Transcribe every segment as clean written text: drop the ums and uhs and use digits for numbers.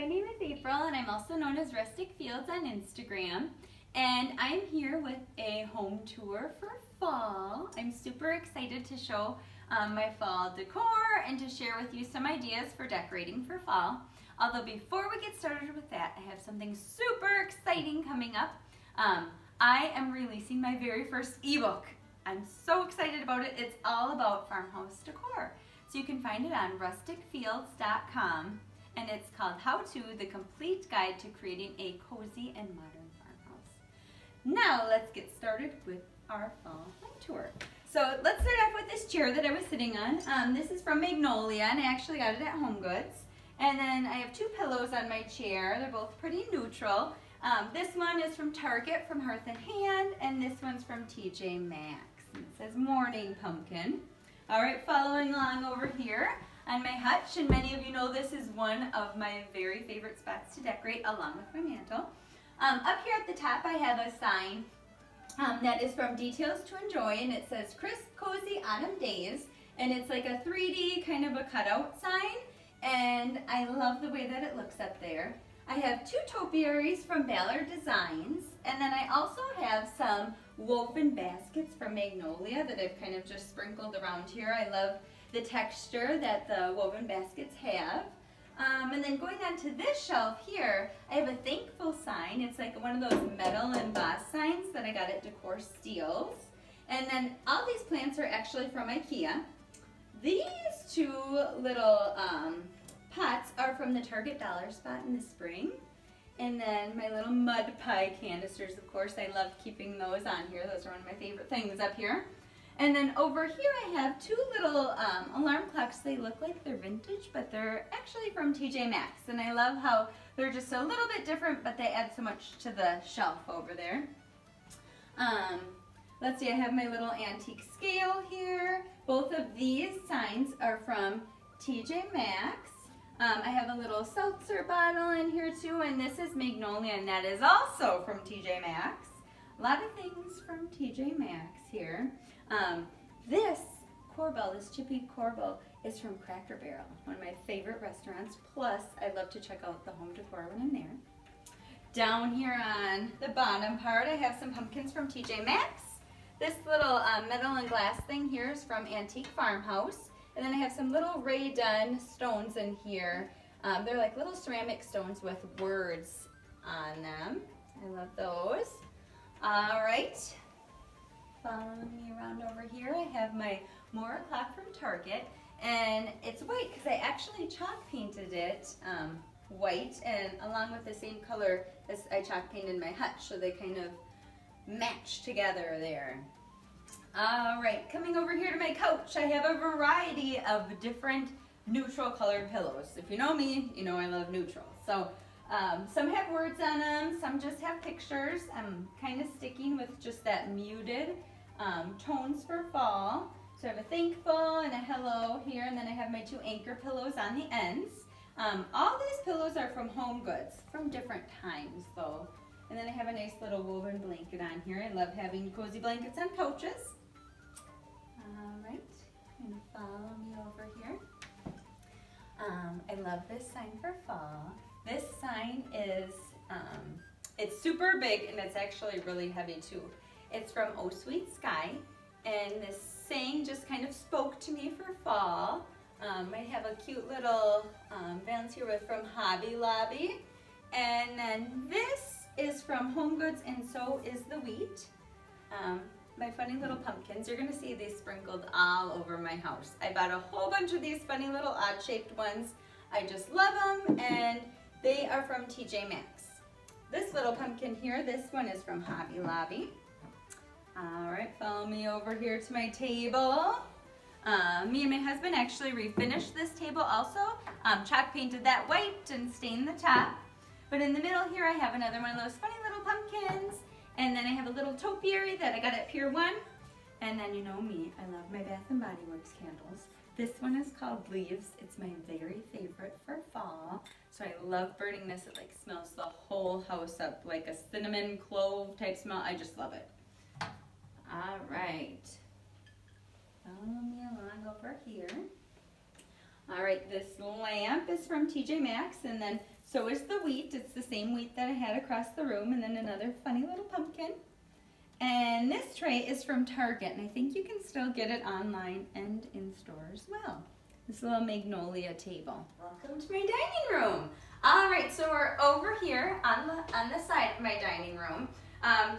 my name is April and I'm also known as Rustic Fields on Instagram. And I'm here with a home tour for fall. I'm super excited to show my fall decor and to share with you some ideas for decorating for fall. Although before we get started with that, I have something super exciting coming up. I am releasing my very first ebook. I'm so excited about it. It's all about farmhouse decor. So you can find it on rusticfields.com, and it's called How To, the Complete Guide to Creating a Cozy and Modern Farmhouse. Now let's get started with our fall home tour. So let's start off with this chair that I was sitting on. This is from Magnolia, and I actually got it at HomeGoods. And then I have two pillows on my chair. They're both pretty neutral. This one is from Target, from Hearth and Hand, and this one's from TJ Maxx. And it says Morning Pumpkin. All right, following along over here on my hutch, and many of you know this is one of my very favorite spots to decorate along with my mantle. Up here at the top I have a sign that is from Details to Enjoy, and it says Crisp, Cozy Autumn Days, and it's like a 3D kind of a cutout sign, and I love the way that it looks up there. I have two topiaries from Ballard Designs, and then I also have some woven baskets from Magnolia that I've kind of just sprinkled around here. I love the texture that the woven baskets have. And then going on to this shelf here, I have a thankful sign. It's like one of those metal embossed signs that I got at Decor Steals. And then all these plants are actually from IKEA. These two little pots are from the Target Dollar Spot in the spring. And then my little mud pie canisters, of course, I love keeping those on here. Those are one of my favorite things up here. And then over here I have two little alarm clocks. They look like they're vintage, but they're actually from TJ Maxx. And I love how they're just a little bit different, but they add so much to the shelf over there. Let's see, I have my little antique scale here. Both of these signs are from TJ Maxx. I have a little seltzer bottle in here too, and this is Magnolia, and that is also from TJ Maxx. A lot of things from TJ Maxx here. This Corbel, this chippy Corbel, is from Cracker Barrel, one of my favorite restaurants. Plus, I love to check out the home decor when I'm there. Down here on the bottom part, I have some pumpkins from TJ Maxx. This little metal and glass thing here is from Antique Farmhouse. And then I have some little Ray Dunn stones in here. They're like little ceramic stones with words on them. I love those. All right. Following me around over here, I have my Mora clock from Target. And it's white because I actually chalk painted it white, and along with the same color as I chalk painted my hutch, so they kind of match together there. All right, coming over here to my couch, I have a variety of different neutral colored pillows. If you know me, you know I love neutrals. So some have words on them, some just have pictures. I'm kind of sticking with just that muted tones for fall. So I have a thankful and a hello here, and then I have my two anchor pillows on the ends. All these pillows are from HomeGoods, from different times though. And then I have a nice little woven blanket on here. I love having cozy blankets on couches. All right, kind of follow me over here. I love this sign for fall. This sign is, it's super big, and it's actually really heavy too. It's from Oh Sweet Sky, and this saying just kind of spoke to me for fall. I have a cute little vans here from Hobby Lobby, and then this is from HomeGoods, and so is the wheat. My funny little pumpkins, you're gonna see these sprinkled all over my house. I bought a whole bunch of these funny little odd-shaped ones. I just love them, and they are from TJ Maxx. This little pumpkin here, this one is from Hobby Lobby. All right, follow me over here to my table. Me and my husband actually refinished this table also. Chalk painted that white and stained the top. But in the middle here, I have another one of those funny little pumpkins. And then I have a little topiary that I got at Pier 1. And then you know me, I love my Bath & Body Works candles. This one is called Leaves. It's my very favorite for fall. So I love burning this. It like smells the whole house up, like a cinnamon clove type smell. I just love it. All right. Follow me along over here. All right, this lamp is from TJ Maxx, and then so is the wheat. It's the same wheat that I had across the room, and then another funny little pumpkin. And this tray is from Target, and I think you can still get it online and in store as well. This little magnolia table. Welcome to my dining room. All right, so we're over here on the side of my dining room.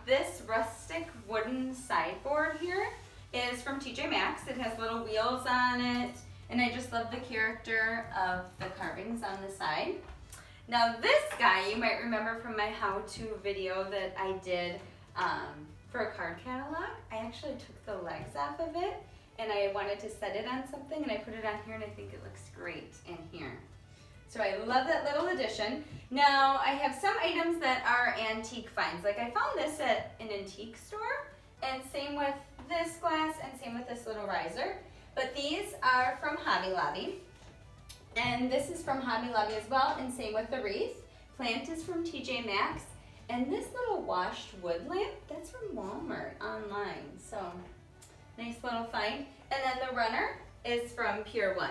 This rustic wooden sideboard here is from TJ Maxx. It has little wheels on it, and I just love the character of the carvings on the side. Now this guy you might remember from my how-to video that I did for a card catalog. I actually took the legs off of it, and I wanted to set it on something, and I put it on here, and I think it looks great in here. So I love that little addition. Now I have some items that are antique finds. Like I found this at an antique store, and same with this glass, and same with this little riser. But these are from Hobby Lobby, and this is from Hobby Lobby as well, and same with the wreath. Plant is from TJ Maxx, and this little washed wood lamp, that's from Walmart online. So nice little find. And then the runner is from Pier 1.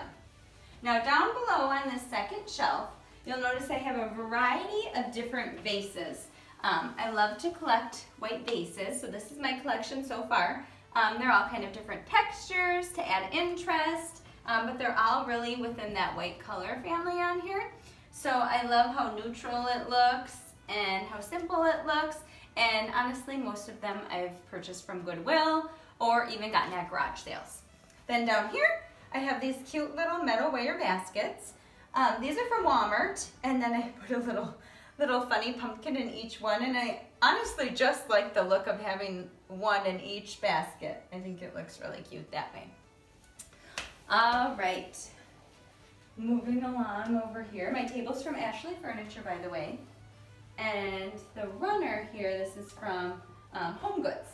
Now down below on the second shelf, you'll notice I have a variety of different vases. I love to collect white vases, so this is my collection so far. They're all kind of different textures to add interest, but they're all really within that white color family on here. So I love how neutral it looks and how simple it looks, and honestly most of them I've purchased from Goodwill or even gotten at garage sales. Then down here I have these cute little metal wire baskets. These are from Walmart, and then I put a little funny pumpkin in each one, and I honestly just like the look of having one in each basket. I think it looks really cute that way. All right, moving along over here. My table's from Ashley Furniture, by the way. And the runner here, this is from Home Goods.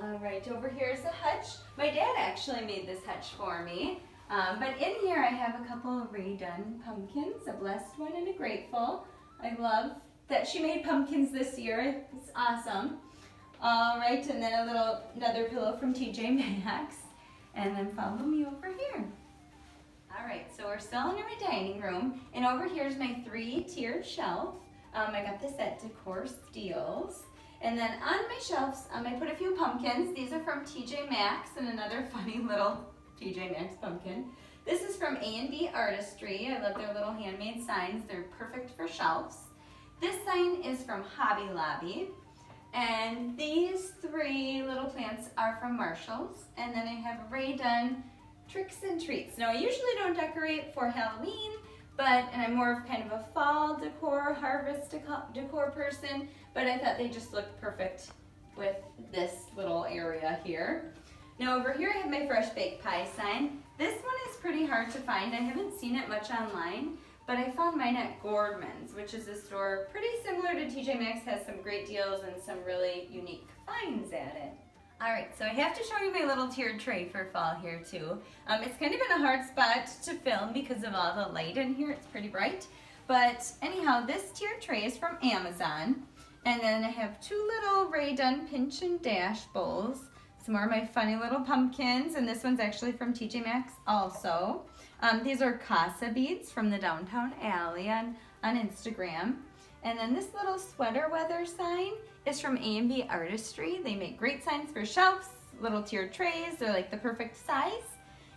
All right, over here is the hutch. My dad actually made this hutch for me. But in here I have a couple of redone pumpkins, a blessed one and a grateful. I love that she made pumpkins this year. It's awesome. All right, and then another pillow from TJ Maxx. And then follow me over here. All right, so we're still in my dining room, and over here is my 3-tiered shelf. I got this at Decor Steals. And then on my shelves, I put a few pumpkins. These are from TJ Maxx, and another funny little TJ Maxx pumpkin. This is from A&B Artistry. I love their little handmade signs. They're perfect for shelves. This sign is from Hobby Lobby. And these 3 little plants are from Marshall's. And then I have Ray Dunn Tricks and Treats. Now I usually don't decorate for Halloween, and I'm more of kind of a fall decor, harvest decor person, but I thought they just looked perfect with this little area here. Now over here I have my fresh baked pie sign. This one is pretty hard to find. I haven't seen it much online, but I found mine at Gordman's, which is a store pretty similar to TJ Maxx, has some great deals and some really unique finds at it. All right, so I have to show you my little tiered tray for fall here too. It's kind of in a hard spot to film because of all the light in here. It's pretty bright. But anyhow, this tiered tray is from Amazon. And then I have 2 little Ray Dunn Pinch and Dash bowls. Some more of my funny little pumpkins, and this one's actually from TJ Maxx also. These are Casa beads from the Downtown Alley on Instagram. And then this little sweater weather sign is from A&B Artistry. They make great signs for shelves, little tiered trays. They're like the perfect size.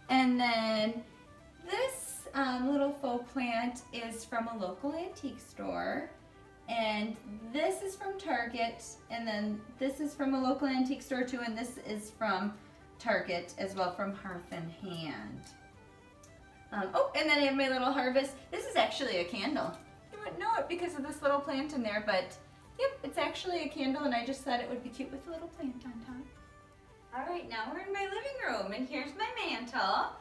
And then this little faux plant is from a local antique store. And this is from Target. And then this is from a local antique store too. And this is from Target as well, from Hearth and Hand. And then I have my little harvest. This is actually a candle. You wouldn't know it because of this little plant in there, but yep, it's actually a candle, and I just thought it would be cute with a little plant on top. All right, now we're in my living room, and here's my mantle.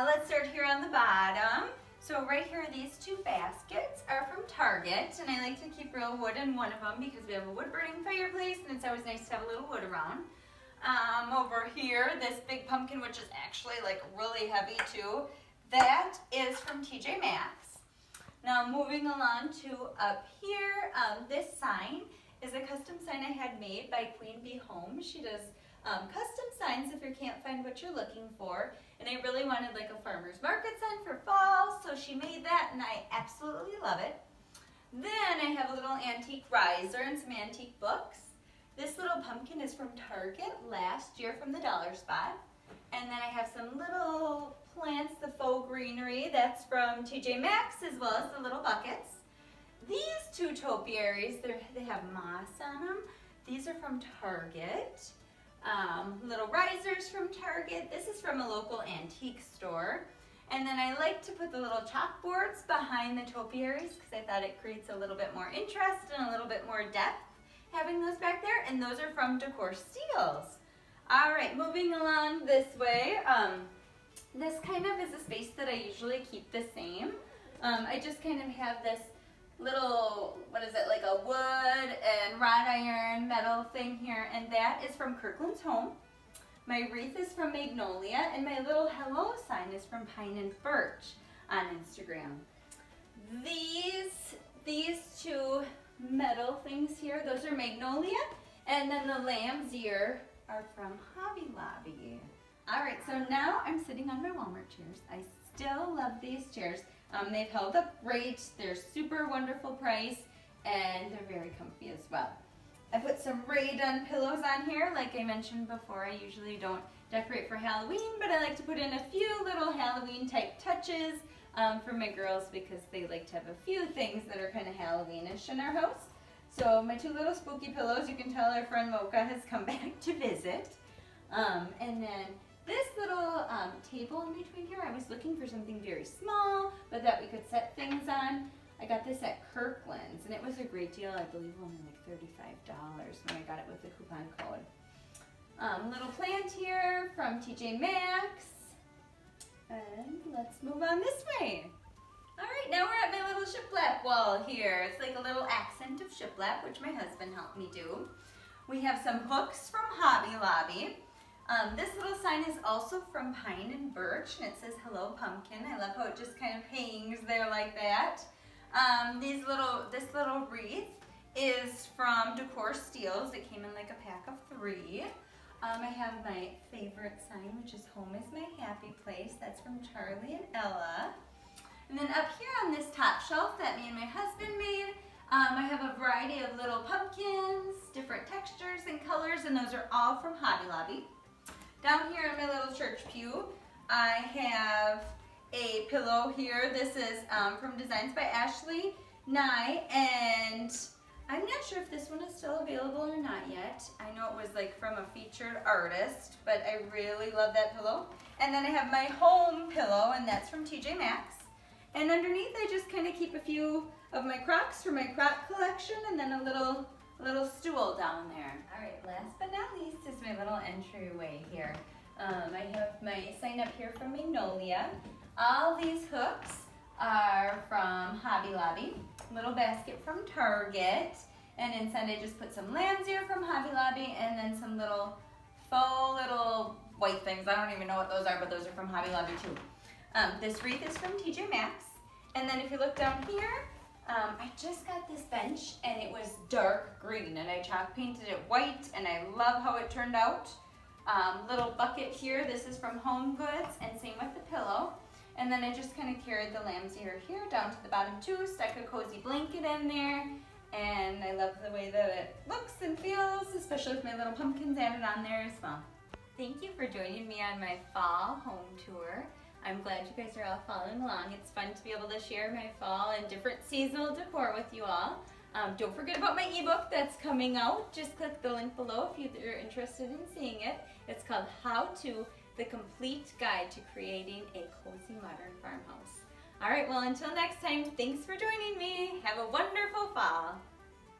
Let's start here on the bottom. So right here, these 2 baskets are from Target, and I like to keep real wood in one of them because we have a wood-burning fireplace, and it's always nice to have a little wood around. Over here, this big pumpkin, which is actually like really heavy too, that is from TJ Maxx. Now moving along to up here, this sign is a custom sign I had made by Queen Bee Home. She does custom signs if you can't find what you're looking for. and I really wanted like a farmer's market sign for fall, so she made that and I absolutely love it. Then I have a little antique riser and some antique books. This little pumpkin is from Target last year from the Dollar Spot. And then I have some little plants, the faux greenery, that's from TJ Maxx, as well as the little buckets. These two topiaries, they have moss on them. These are from Target. Little risers from Target. This is from a local antique store. And then I like to put the little chalkboards behind the topiaries because I thought it creates a little bit more interest and a little bit more depth having those back there. And those are from Decor Steals. All right, moving along this way. This kind of is a space that I usually keep the same. I just kind of have this little, what is it, like a wood and wrought iron metal thing here, and that is from Kirkland's Home. My wreath is from Magnolia, and my little hello sign is from Pine and Birch on Instagram. These two metal things here, those are Magnolia, and then the lamb's ear are from Hobby Lobby. All right, so now I'm sitting on my Walmart chairs. I still love these chairs. They've held up great. They're super wonderful price, and they're very comfy as well. I put some Rae-Dunn pillows on here. Like I mentioned before, I usually don't decorate for Halloween, but I like to put in a few little Halloween type touches for my girls because they like to have a few things that are kind of Halloweenish in our house. So my two little spooky pillows, you can tell our friend Mocha has come back to visit. And then this little table in between here, I was looking for something very small, but that we could set things on. I got this at Kirkland's, and it was a great deal. I believe only like $35 when I got it with the coupon code. Little plant here from TJ Maxx. And let's move on this way. All right, now we're at my little shiplap wall here. It's like a little accent of shiplap, which my husband helped me do. We have some hooks from Hobby Lobby. This little sign is also from Pine and Birch, and it says Hello Pumpkin. I love how it just kind of hangs there like that. This little wreath is from Decor Steals. It came in like a pack of 3. I have my favorite sign, which is Home is my happy place. That's from Charlie and Ella. And then up here on this top shelf that me and my husband made, I have a variety of little pumpkins, different textures and colors, and those are all from Hobby Lobby. Down here in my little church pew, I have a pillow here. This is from Designs by Ashley Nye, and I'm not sure if this one is still available or not yet. I know it was like from a featured artist, but I really love that pillow. And then I have my home pillow, and that's from TJ Maxx. And underneath I just kind of keep a few of my Crocs for my Croc collection, and then a little stool down there. All right, last but not least is my little entryway here. I have my sign up here from Magnolia. All these hooks are from Hobby Lobby. Little basket from Target. And inside I just put some lamb's ear from Hobby Lobby, and then some little faux little white things. I don't even know what those are, but those are from Hobby Lobby too. This wreath is from TJ Maxx. And then if you look down here, I just got this bench, and it was dark green, and I chalk painted it white, and I love how it turned out. Little bucket here, this is from Home Goods, and same with the pillow. And then I just kind of carried the lamb's ear here down to the bottom too, stuck a cozy blanket in there, and I love the way that it looks and feels, especially with my little pumpkins added on there as well. Thank you for joining me on my fall home tour. I'm glad you guys are all following along. It's fun to be able to share my fall and different seasonal decor with you all. Don't forget about my ebook that's coming out. Just click the link below if you're interested in seeing it. It's called How To, the Complete Guide to Creating a Cozy Modern Farmhouse. All right, well, until next time, thanks for joining me. Have a wonderful fall.